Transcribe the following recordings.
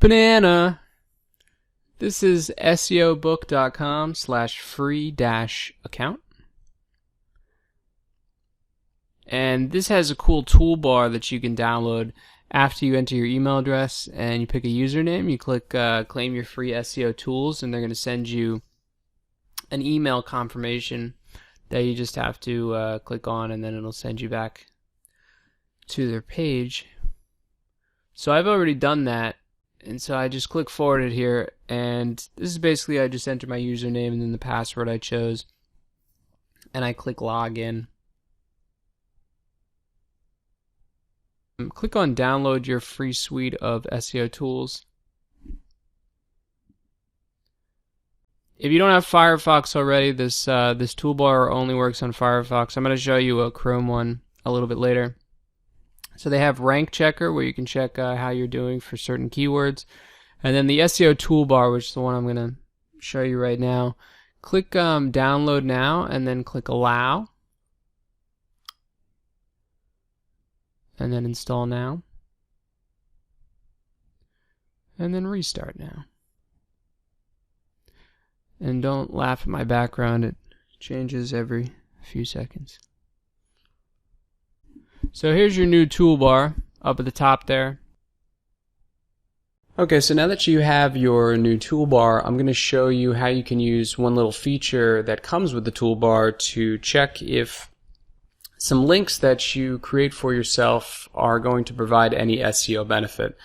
Banana. This is seobook.com/free-account. And this has a cool toolbar that you can download after you enter your email address and you pick a username. You click claim your free SEO tools, and they're going to send you an email confirmation that you just have to click on, and then it'll send you back to their page. So I've already done that, and so I just click forwarded here, and this is basically I just enter my username and then the password I chose, and I click login. Click on download your free suite of SEO tools. If you don't have Firefox already, this toolbar only works on Firefox. I'm going to show you a Chrome one a little bit later. So they have Rank Checker, where you can check how you're doing for certain keywords. And then the SEO toolbar, which is the one I'm going to show you right now. Click download now, and then click allow. And then install now. And then restart now. And don't laugh at my background, it changes every few seconds. So here's your new toolbar up at the top there. Okay, so now that you have your new toolbar, I'm going to show you how you can use one little feature that comes with the toolbar to check if some links that you create for yourself are going to provide any SEO benefit.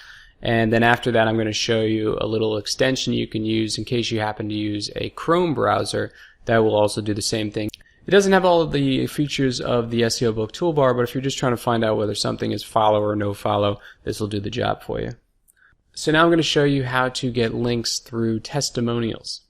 And then after that, I'm going to show you a little extension you can use in case you happen to use a Chrome browser that will also do the same thing. It doesn't have all of the features of the SEO book toolbar, but if you're just trying to find out whether something is follow or no follow, this will do the job for you. So now I'm going to show you how to get links through testimonials.